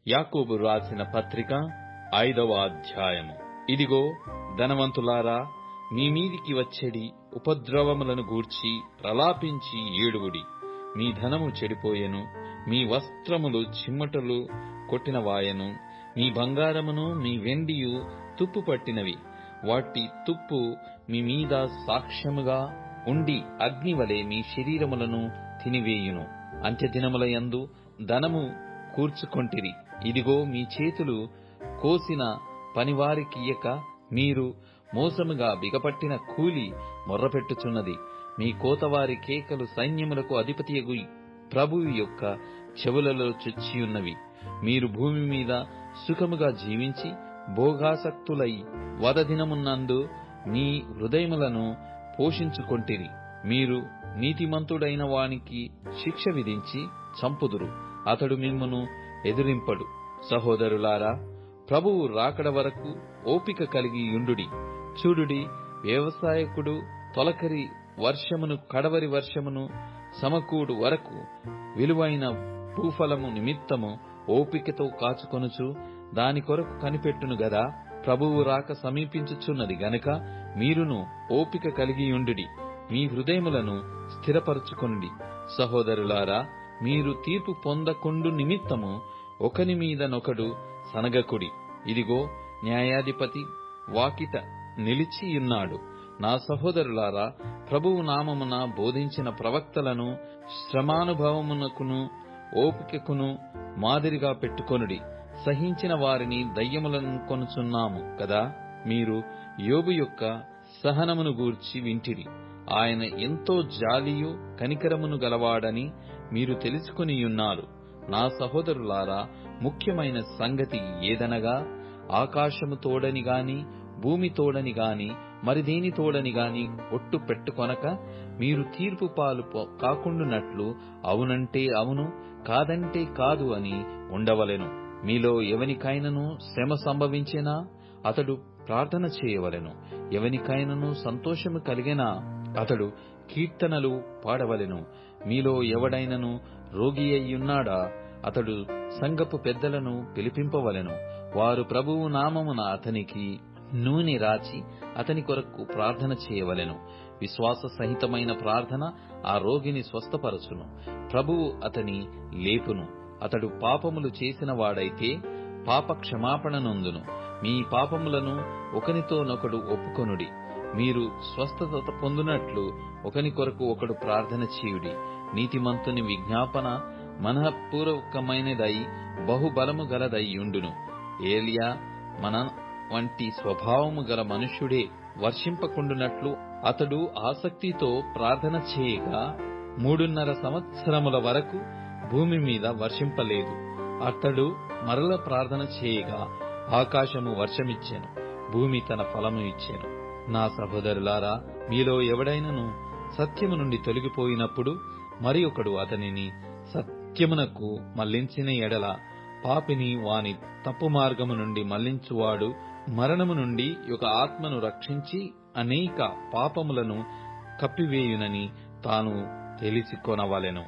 యాకోబు రాసిన పత్రిక 5వ అధ్యాయము. ఇదిగో ధనవంతులారా, మీ మీదికి వచ్చెడి ఉపద్రవములను గూర్చి ప్రలాపించి ఏడువుడి. మీ ధనము చెడిపోయెను, మీ వస్త్రములు చిమ్మటలు కొట్టినవాయెను, మీ బంగారమును మీ వెండియు తుప్పు పట్టినవి. వాటి తుప్పు మీ మీద సాక్ష్యముగా ఉండి అగ్నివలె మీ శరీరములను తినివేయును. అంత్యదినములయందు ధనము కూర్చుకొంటిరి. ఇదిగో మీ చేతులు కోసిన పనివారికియ్యక మీరు మోసముగా బిగపట్టిన కూలి మొర్రపెట్టుచున్నది. మీ కోతవారి కేకలు సైన్యములకు అధిపతియగు ప్రభువు యొక్క చెవులలో చొచ్చియున్నవి. మీరు భూమి మీద సుఖముగా జీవించి భోగాసక్తులై వదదినమునందు మీ హృదయములను పోషించుకొంటిరి. మీరు నీతిమంతుడైన వానికి శిక్ష విధించి చంపుదురు, అతడు మిమ్మును ఎదురింపడు. సహోదరులారా, ప్రభువు రాకడ వరకు ఓపిక కలిగి యుండుడి. చూడుడి, వ్యవసాయకుడు తొలకరి వర్షమును కడవరి వర్షమును సమకూడు వరకు విలువైన భూఫలము నిమిత్తము ఓపికతో కాచుకొనుచు దాని కొరకు కనిపెట్టును గదా. ప్రభువు రాక సమీపించుచున్నది గనుక మీరును ఓపిక కలిగియుండుడి, మీ హృదయములను స్థిరపరచుకొనుడి. సహోదరులారా, మీరు తీర్పు పొందకుండు నిమిత్తము ఒకని మీద నొకడు సనగకుడి. ఇదిగో న్యాయాధిపతి వాకిట నిలిచియున్నాడు. నా సహోదరులారా, ప్రభువు నామమున బోధించిన ప్రవక్తలను శ్రమానుభవమునకును ఓపికకును మాదిరిగా పెట్టుకొనుడి. సహించిన వారిని దయ్యములను కొనుచున్నాము కదా. మీరు యోబు యొక్క సహనమును గూర్చి వింటిరి. ఆయన ఎంతో జాలియు కనికరమును గలవాడని మీరు తెలుసుకొనియున్నారు. నా సహోదరులారా, ముఖ్యమైన సంగతి ఏదనగా, ఆకాశము తోడని గాని భూమి తోడని గాని మరిదేని తోడని గాని ఒట్టు పెట్టుకొనక మీరు తీర్పు పాలు కాకుండునట్లు అవునంటే అవును, కాదంటే కాదు అని ఉండవలెను. మీలో ఎవనికైనను శ్రమ సంభవించినా అతడు ప్రార్థన చేయవలెను. ఎవనికైనను సంతోషము కలిగినా అతడు కీర్తనలు పాడవలెను. మీలో ఎవడైనను రోగి అయ్యున్నాడా, అతడు సంఘపు పెద్దలను పిలిపింపవలెను. వారు ప్రభువు నామమున అతనికి నూనె రాచి అతని కొరకు ప్రార్థన చేయవలెను. విశ్వాస సహితమైన ప్రార్థన ఆ రోగిని స్వస్థపరచును. ప్రభువు అతని లేపును. అతడు పాపములు చేసిన వాడైతే పాప క్షమాపణ నొందును. మీ పాపములను ఒకనితోనొకడు ఒప్పుకొనుడి. మీరు స్వస్థత పొందునట్లు ఒకని కొరకు ఒకడు ప్రార్థన చేయుడి. నీతిమంతుని విజ్ఞాపన మనఃపూర్వకమైనదై బహుబలము గలదై యుండును. ఏలియా మన వంటి స్వభావము గల మనుష్యుడే వర్షింపకుండునట్లు అతడు ఆసక్తితో ప్రార్థన చేయగా 3.5 సంవత్సరముల వరకు భూమి మీద వర్షింపలేదు. అతడు మరల ప్రార్థన చేయగా ఆకాశము వర్షమిచ్చెను, భూమి తన ఫలము ఇచ్చెను. నా సహోదరులారా, మీలో ఎవడైనను సత్యము నుండి తొలగిపోయినప్పుడు మరి ఒకడు అతనిని సత్యమునకు మళ్లించిన ఎడల పాపిని వాని తప్పు మార్గము నుండి మళ్లించువాడు మరణము నుండి ఒక ఆత్మను రక్షించి అనేక పాపములను కప్పివేయునని తాను తెలిసికొనవలెను.